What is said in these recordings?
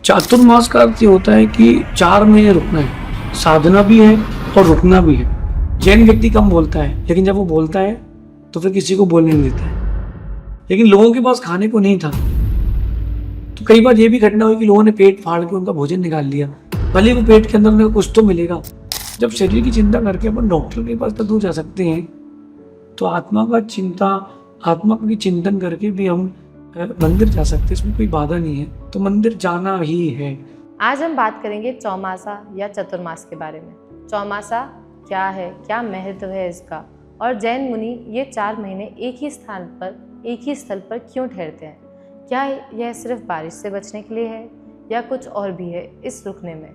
चातुर्मास का अर्थ ये होता है कि 4 महीने रुकना है, साधना भी है और रुकना भी है। जैन व्यक्ति कम बोलता है, लेकिन जब वो बोलता है तो फिर किसी को बोलने नहीं देता है। लेकिन लोगों के पास खाने को नहीं था, तो कई बार ये भी घटना हुई कि लोगों ने पेट फाड़ के उनका भोजन निकाल लिया। भले वो पेट के अंदर उन्हें कुछ तो मिलेगा। जब शरीर की चिंता करके अपन डॉक्टर के पास तो दूर जा सकते हैं, तो आत्मा की चिंतन करके भी हम मंदिर जा सकते हैं, इसमें कोई बाधा नहीं है। तो मंदिर जाना ही है। आज हम बात करेंगे चौमासा या चतुर्मास के बारे में। चौमासा क्या है, क्या महत्व है इसका, और जैन मुनि ये 4 महीने एक ही स्थल पर क्यों ठहरते हैं? क्या यह सिर्फ बारिश से बचने के लिए है या कुछ और भी है इस रुकने में?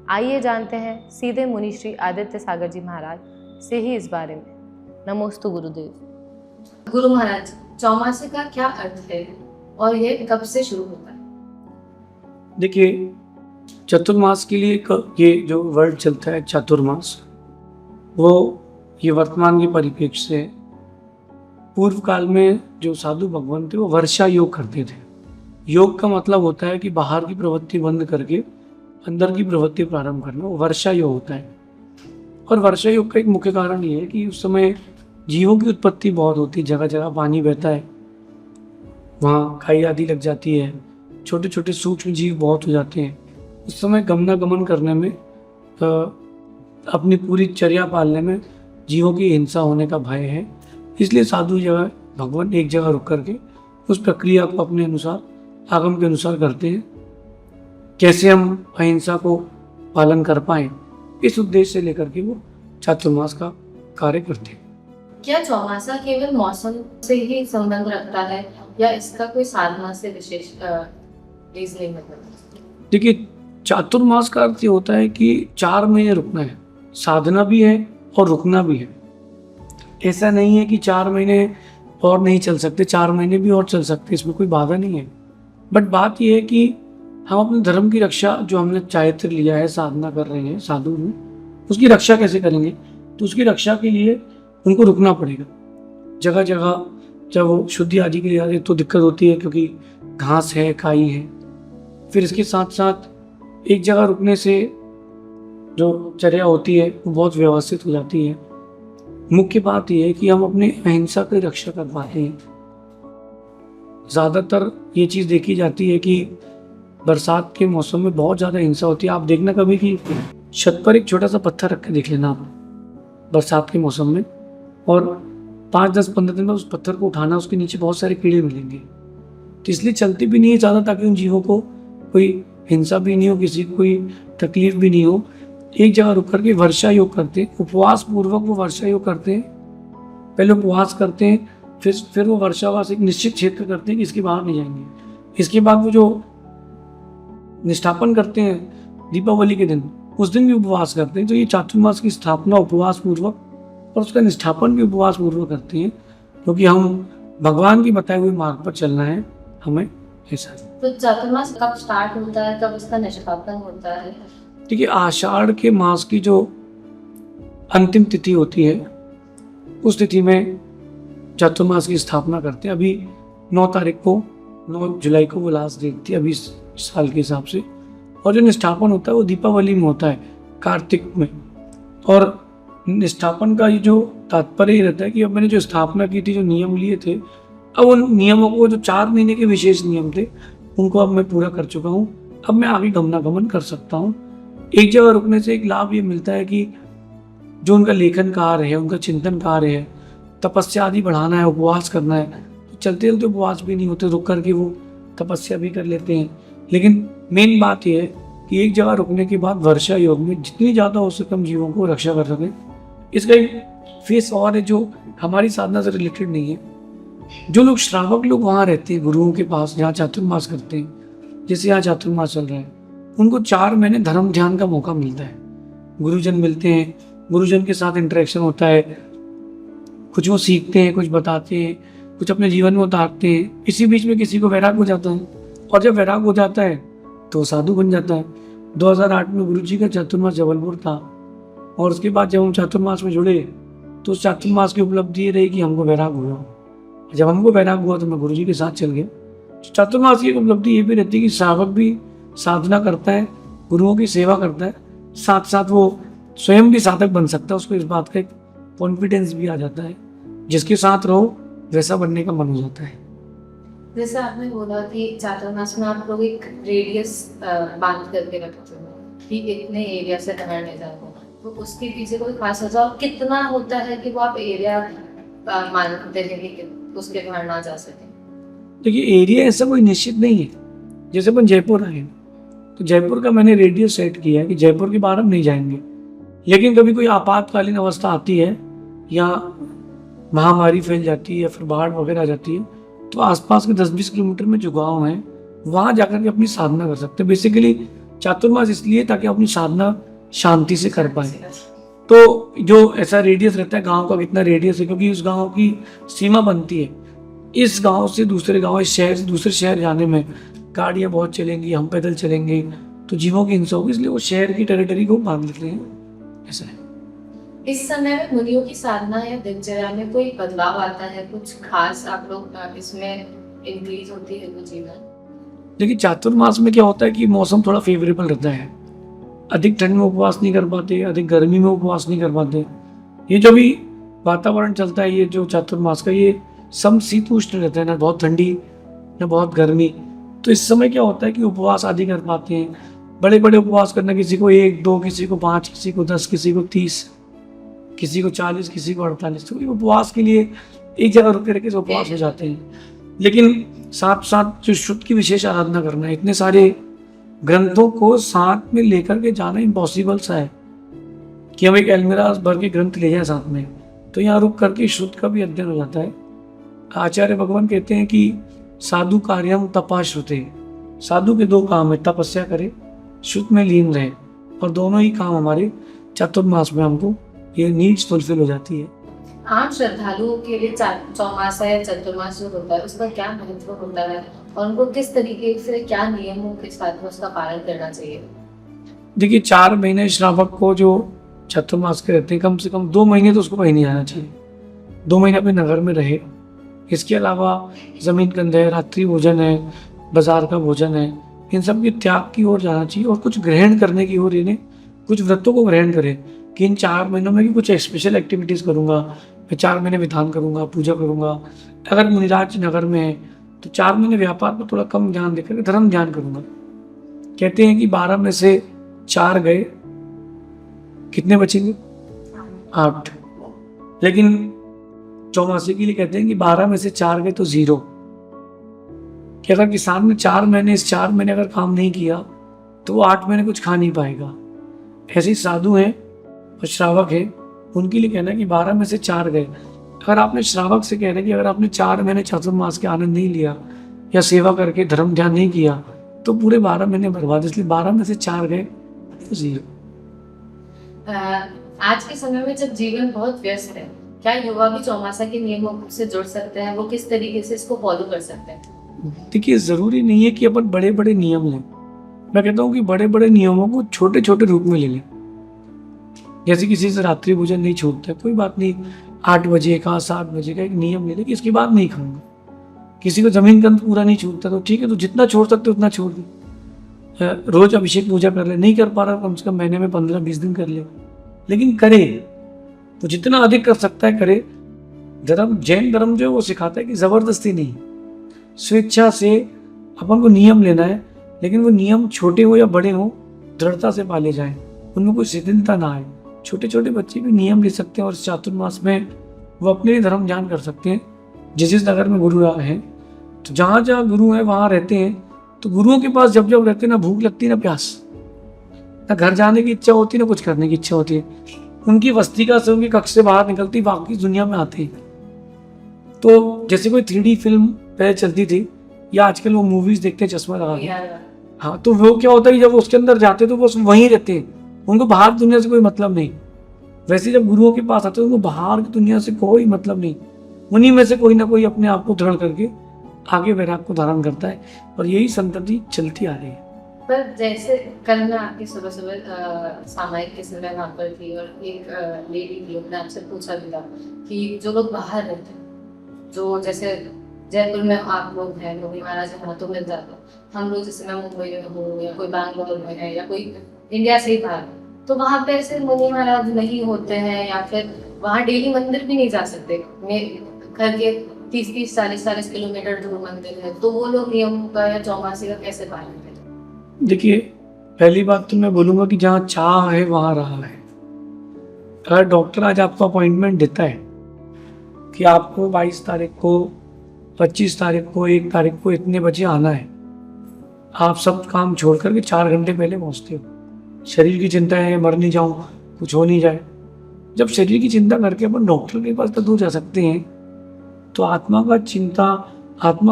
आइए जानते हैं सीधे मुनि श्री आदित्य सागर जी महाराज से ही इस बारे में। नमोस्तु गुरुदेव। गुरु महाराज, चौमासे का क्या अर्थ है और ये कब से शुरू होता है? देखिए, चतुर्मास के लिए ये जो वर्ड चलता है चातुर्मास, वो ये वर्तमान के परिप्रेक्ष्य से पूर्व काल में जो साधु भगवान थे वो वर्षा योग करते थे। योग का मतलब होता है कि बाहर की प्रवृत्ति बंद करके अंदर की प्रवृत्ति प्रारंभ करना, वो वर्षा योग होता है। और वर्षा योग का एक मुख्य कारण ये है कि उस समय जीवों की उत्पत्ति बहुत होती है, जगह जगह पानी बहता है, वहाँ खाई आदि लग जाती है, छोटे छोटे सूक्ष्म जीव बहुत हो जाते हैं। उस समय गमनागमन करने में, अपनी पूरी चर्या पालने में जीवों की हिंसा होने का भय है। इसलिए साधु जगह भगवान एक जगह रुक करके उस प्रक्रिया को अपने अनुसार, आगम के अनुसार करते हैं, कैसे हम अहिंसा को पालन कर पाएं, इस उद्देश्य से लेकर के वो चातुर्मास का कार्य करते हैं। क्या चौमासा केवल मौसम से ही संबंध रखता है या इसका कोई साधना से विशेष रीजनिंग मतलब? देखिए, चातुर्मास का अर्थ ये होता है कि 4 महीने रुकना है, साधना भी है और रुकना भी है। ऐसा नहीं है कि 4 महीने और नहीं चल सकते, 4 महीने भी और चल सकते, इसमें कोई बाधा नहीं है। बट बात यह है कि हम अपने धर्म की रक्षा, जो हमने चारित्र लिया है, साधना कर रहे हैं साधु में, उसकी रक्षा कैसे करेंगे? तो उसकी रक्षा के लिए उनको रुकना पड़ेगा। जगह जगह जब वो शुद्धि आदि के लिए आते तो दिक्कत होती है, क्योंकि घास है, खाई है। फिर इसके साथ साथ एक जगह रुकने से जो चर्या होती है वो बहुत व्यवस्थित हो जाती है। मुख्य बात यह है कि हम अपने अहिंसा की रक्षा कर पाते हैं। ज़्यादातर ये चीज़ देखी जाती है कि बरसात के मौसम में बहुत ज़्यादा हिंसा होती है। आप देखना कभी कि छत पर एक छोटा सा पत्थर रख के देख लेना आप बरसात के मौसम में, और 5-10-15 दिन में उस पत्थर को उठाना, उसके नीचे बहुत सारे कीड़े मिलेंगे। तो इसलिए चलती भी नहीं है ज़्यादा, ताकि उन जीवों को कोई हिंसा भी नहीं हो, किसी को कोई तकलीफ भी नहीं हो। एक जगह रुक करके वर्षा योग करते हैं, उपवास पूर्वक वो वर्षा योग करते हैं। पहले उपवास करते हैं, फिर वो वर्षावास एक निश्चित क्षेत्र करते हैं कि इसके बाहर नहीं जाएंगे। इसके बाद वो जो निष्ठापन करते हैं दीपावली के दिन, उस दिन भी उपवास करते हैं। तो ये चातुर्मास की स्थापना उपवास पूर्वक और उसका निष्ठापन भी उपवास पूर्वक करते हैं, क्योंकि हम भगवान की बताए हुए मार्ग पर चलना है हमें, ऐसा। तो चातुर्मास कब स्टार्ट होता है, कब इसका निष्पादन होता है? देखिए, आषाढ़ के मास की जो अंतिम तिथि होती है, उस तिथि में चातुर्मास की स्थापना करते हैं। अभी 9 जुलाई को वो लास्ट डेट थी अभी इस साल के हिसाब से। और जो निष्ठापन होता है वो दीपावली में होता है, कार्तिक में। और निष्ठापन का ये जो तात्पर्य ही रहता है कि अब मैंने जो स्थापना की थी, जो नियम लिए थे, अब उन नियमों को, जो 4 महीने के विशेष नियम थे, उनको अब मैं पूरा कर चुका हूँ। अब मैं आगे गमनागमन कर सकता हूँ। एक जगह रुकने से एक लाभ ये मिलता है कि जो उनका लेखन कार्य है, उनका चिंतन कार्य है, तपस्या आदि बढ़ाना है, उपवास करना है, तो चलते चलते उपवास भी नहीं होते, रुक करके वो तपस्या भी कर लेते हैं। लेकिन मेन बात यह है कि एक जगह रुकने के बाद वर्षा योग में जितनी ज़्यादा हो सके हम जीवों को रक्षा कर सकें। इसका एक फेस और है जो हमारी साधना से रिलेटेड नहीं है। जो लोग श्रावक लोग वहाँ रहते हैं गुरुओं के पास, जहाँ चातुर्मास करते हैं, जैसे यहाँ चातुर्मास चल रहा है, उनको 4 महीने धर्म ध्यान का मौका मिलता है। गुरुजन मिलते हैं, गुरुजन के साथ इंटरेक्शन होता है, कुछ वो सीखते हैं, कुछ बताते हैं, कुछ अपने जीवन में उतारते हैं। इसी बीच में किसी को वैराग हो जाता है, और जब वैराग हो जाता है तो साधु बन जाता है। 2008 में गुरु जी का चातुर्मास जबलपुर था, और उसके बाद जब हम चातुर्मास में जुड़े तो उस चातुर्मास की उपलब्धि ये रही कि हमको वैराग हुआ। जब हमको वैराग हुआ तो मैं गुरु जी के साथ चल गया। चातुर्मास की उपलब्धि ये भी रहती है कि श्रावक भी साधना करता है, गुरुओं की सेवा करता है, साथ साथ वो स्वयं भी साधक बन सकता है। उसको इस बात का एक कॉन्फिडेंस भी आ जाता है, जिसके साथ रहो वैसा बनने का मन हो जाता है। जैसे आपने बोला कि चातुर्मास में आप लोग एक रेडियस बांध करके रखते हो कि इतने एरिया से ठहरने जाओ, तो उसके पीछे कोई खास वजह और कितना होता है कि वो आप एरिया मानते हैं कि उसके बाहर ना जा सके? देखिए, एरिया ऐसा कोई निश्चित नहीं है। जैसे अपन जयपुर आए तो जयपुर का मैंने रेडियस सेट किया है कि जयपुर के बाहर हम नहीं जाएंगे। लेकिन कभी कोई आपातकालीन अवस्था आती है या महामारी फैल जाती है या फिर बाढ़ वगैरह आ जाती है, तो आसपास के 10-20 किलोमीटर में जो गाँव हैं वहाँ जाकर के अपनी साधना कर सकते हैं। बेसिकली चातुर्मास इसलिए ताकि अपनी साधना शांति से कर पाए। तो जो ऐसा रेडियस रहता है गांव का, कितना रेडियस है, क्योंकि उस गांव की सीमा बनती है। इस गांव से दूसरे गांव, इस शहर से दूसरे शहर जाने में गाड़ियां बहुत चलेंगी, हम पैदल चलेंगे तो जीवों की हिंसा होगी, इसलिए वो शहर की टेरिटरी को बांध लेते हैं। ऐसा है। इस समय में मुनियों की साधना या दिनचर्या में कोई बदलाव आता है, कुछ खास आप लोग इसमें इंक्रीज होती है वो जीवन? देखिए, चातुर्मास में क्या होता है कि मौसम थोड़ा फेवरेबल रहता है। अधिक ठंड में उपवास नहीं कर पाते, अधिक गर्मी में उपवास नहीं कर पाते। ये जो भी वातावरण चलता है, ये जो चातुर्मास का, ये समशीतोष्ण रहता है, ना बहुत ठंडी ना बहुत गर्मी। तो इस समय क्या होता है कि उपवास आदि कर पाते हैं। बड़े बड़े उपवास करना, किसी को 1, 2, किसी को 5, किसी को 10, किसी को 30, किसी को 40, किसी को 48। तो ये उपवास के लिए एक जगह रुके रह के उपवास हो जाते हैं। लेकिन साथ साथ जो शुद्ध की विशेष आराधना करना है, इतने सारे ग्रंथों को साथ में लेकर के जाना इम्पॉसिबल सा है कि हम एक अलमीरा भर के ग्रंथ ले जाए साथ में। तो यहाँ रुक करके शुद्ध का भी अध्ययन हो जाता है। आचार्य भगवान कहते हैं कि साधु कार्यम तपाश्रुते, साधु के 2 काम है, तपस्या करे, शुद्ध में लीन रहे, और दोनों ही काम हमारे चातुर्मास में हमको ये नीड्स फुलफिल हो जाती है। आम श्रद्धालुओं के लिए चौमासा या चतुर्मास जो होता है उसका क्या महत्व होता है और उनको किस तरीके से, क्या नियमों के साथ में उसका पालन करना चाहिए? देखिए, 4 महीने श्रावक को जो चातुर्मास के रहते हैं, कम से कम 2 महीने तो उसको कहीं नहीं जाना चाहिए। 2 महीने अपने नगर में रहे। इसके अलावा जमीन कंध है, रात्रि भोजन है, बाजार का भोजन है, इन सब के त्याग की ओर जाना चाहिए और कुछ ग्रहण करने की ओर, यानी कुछ व्रतों को ग्रहण करे कि इन 4 महीनों में भी कुछ स्पेशल एक्टिविटीज़ करूँगा। मैं 4 महीने विधान करूँगा, पूजा करूँगा। अगर मुनिराज नगर में है तो 4 महीने व्यापार पर थोड़ा कम ध्यान देकर धर्म ध्यान करूँगा। कहते हैं कि 12 में से 4 गए, कितने बचेंगे? 8। लेकिन चौमासे के लिए कहते हैं कि 12 में से 4 गए तो 0। कि अगर किसान ने 4 महीने, इस 4 महीने अगर काम नहीं किया तो वो 8 महीने कुछ खा नहीं पाएगा। ऐसे ही साधु हैं और श्रावक है, उनके लिए कहना है कि 12 में से 4 गए। अगर आपने श्रावक से कहना है कि अगर आपने 4 महीने चातुर्मास के आनंद नहीं लिया या सेवा करके धर्म ध्यान नहीं किया तो पूरे 12 महीने बर्बाद। इसलिए 12 में से 4 गए तो 0। आज के समय में जब जीवन बहुत व्यस्त है, क्या युवा भी चौमासा के नियमों से जुड़ सकते हैं? वो किस तरीके से इसको फॉलो कर सकते हैं? देखिए, ज़रूरी नहीं है कि अपन बड़े बड़े नियम लें। मैं कहता हूँ कि बड़े बड़े नियमों को छोटे छोटे रूप में ले लें। जैसे किसी से रात्रि भोजन नहीं छूटता है, कोई बात नहीं, 8 बजे का, 7 बजे का एक नियम ले लें कि इसके बाद नहीं खाऊंगा। किसी को जमीन कंध पूरा नहीं छूटता तो ठीक है, तो जितना छोड़ सकते उतना छोड़ दे। रोज अभिषेक पूजा कर ले, नहीं कर पा रहा कम से कम महीने में 15-20 दिन कर ले, लेकिन करे तो जितना अधिक कर सकता है करे। धर्म, जैन धर्म जो है वो सिखाता है कि जबरदस्ती नहीं, स्वेच्छा से अपन को नियम लेना है, लेकिन वो नियम छोटे हो या बड़े हो दृढ़ता से पाले जाएं, उनमें कोई शिथिलता ना आए। छोटे छोटे बच्चे भी नियम ले सकते हैं और इस चातुर्मास में वो अपने लिए धर्म ध्यान कर सकते हैं। जिस नगर में गुरु हैं, तो जहाँ जहाँ गुरु हैं वहाँ रहते हैं, तो गुरुओं के पास जब जब रहते ना भूख लगती ना प्यास, ना घर जाने की इच्छा होती ना कुछ करने की इच्छा होती है। उनकी वस्तिका से, उनकी कक्ष से बाहर निकलती बाकी दुनिया में आते हैं। तो जैसे कोई 3D फिल्म पहले चलती थी या आजकल वो मूवीज देखते हैं चश्मा लगा के, हाँ, तो वो क्या होता है कि जब उसके अंदर जाते तो वो वहीं रहते हैं, उनको बाहर दुनिया से कोई मतलब नहीं। वैसे जब गुरुओं के पास आते हैं उनको बाहर की दुनिया से कोई मतलब नहीं। उन्हीं में से कोई ना कोई अपने आप को दृढ़ करके आगे वैराग को धारण करता है, और यही संतति चलती आ रही है। पर जैसे कल मैं आपकी सुबह सुबह सामायिक के समय वहाँ पर थी और एक लेडी थी, उन्होंने आपसे पूछा भी था कि जो लोग बाहर रहते हैं, जो जैसे जयपुर में आप लोग हैं, लोग महाराज वहाँ तो मिल जाता है। हम लोग जैसे मैं मुंबई में हूँ या कोई बैंगलोर में है या कोई इंडिया से ही बाहर है, तो वहाँ पे ऐसे मुनि महाराज नहीं होते हैं, या फिर वहाँ डेली मंदिर भी नहीं जा सकते। मेरे घर के 30-30, 40-40 किलोमीटर दूर मंदिर है, तो वो लोग नियम का या चौमासी का कैसे पालन करें? देखिए, पहली बात तो मैं बोलूँगा कि जहाँ चाह है वहाँ रहा है। अगर डॉक्टर आज आपको अपॉइंटमेंट देता है कि आपको 22 तारीख को, 25 तारीख को, 1 तारीख को इतने बजे आना है, आप सब काम छोड़ करके 4 घंटे पहले पहुँचते हो। शरीर की चिंता है, मर नहीं जाऊँ, कुछ हो नहीं जाए। जब शरीर की चिंता करके अपन डॉक्टर के पास तो दूर जा सकते हैं, तो आत्मा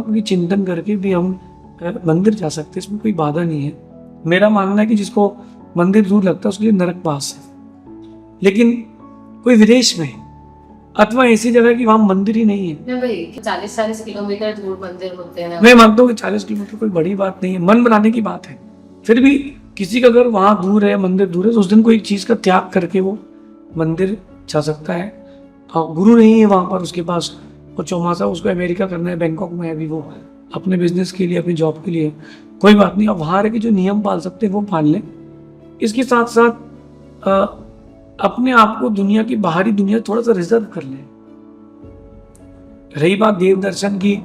की चिंतन करके भी हम मंदिर जा सकते हैं, इसमें कोई बाधा नहीं है। मेरा मानना है कि जिसको मंदिर दूर लगता है उसके लिए नरक पास है। लेकिन कोई विदेश में अथवा ऐसी जगह कि वहाँ मंदिर ही नहीं है, मैं वही 40-40 किलोमीटर दूर मंदिर होते हैं। मैं मानता हूँ कि 40 किलोमीटर कोई बड़ी बात नहीं है, मन बनाने की बात है। फिर भी किसी का अगर वहाँ दूर है, मंदिर दूर है, तो उस दिन कोई चीज़ का त्याग करके वो मंदिर जा सकता है। और गुरु नहीं है वहाँ पर उसके पास, वो चौमासा उसको अमेरिका करना है, बैंकॉक में है अभी वो, अपने बिजनेस के लिए, अपनी जॉब के लिए, कोई बात नहीं। अब वहाँ रह के जो नियम पाल सकते हैं वो पाल लें। इसके साथ साथ अपने आप को दुनिया की, बाहरी दुनिया थोड़ा सा रिजर्व कर लें। रही बात देव दर्शन की,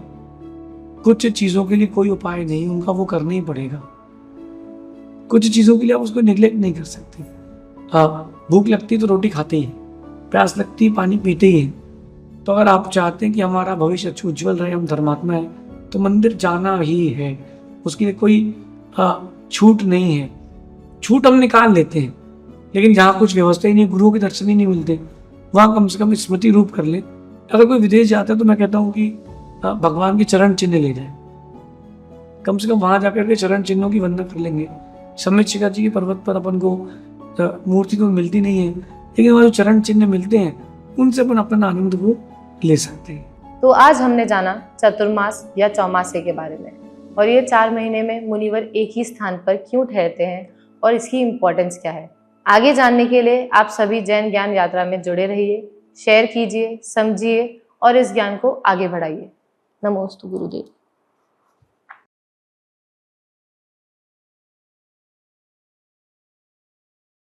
कुछ चीज़ों के लिए कोई उपाय नहीं, उनका वो करना ही पड़ेगा। कुछ चीज़ों के लिए आप उसको निगलेक्ट नहीं कर सकते। भूख लगती तो रोटी खाते ही, प्यास लगती पानी पीते ही। तो अगर आप चाहते हैं कि हमारा भविष्य उज्जवल रहे, हम धर्मात्मा है, तो मंदिर जाना ही है। उसके लिए कोई छूट नहीं है। छूट हम निकाल लेते हैं, लेकिन जहाँ कुछ व्यवस्था ही नहीं, गुरुओं के दर्शन ही नहीं मिलते, वहाँ कम से कम स्मृति रूप कर ले। अगर कोई विदेश जाता है तो मैं कहता हूँ कि भगवान के चरण चिन्ह ले जाए, कम से कम वहाँ जाकर के चरण चिन्हों की वंदना कर लेंगे। समित शिखर जी के पर्वत पर अपन को मूर्ति तो मिलती नहीं है, लेकिन वहाँ जो चरण चिन्ह मिलते हैं उनसे अपन अपना आनंद को ले सकते हैं। तो आज हमने जाना चतुर्मास या चौमासे के बारे में, और ये 4 महीने में मुनिवर एक ही स्थान पर क्यों ठहरते हैं और इसकी इम्पोर्टेंस क्या है। आगे जानने के लिए आप सभी जैन ज्ञान यात्रा में जुड़े रहिए, शेयर कीजिए, समझिए और इस ज्ञान को आगे बढ़ाइए। नमोस्तु गुरुदेव।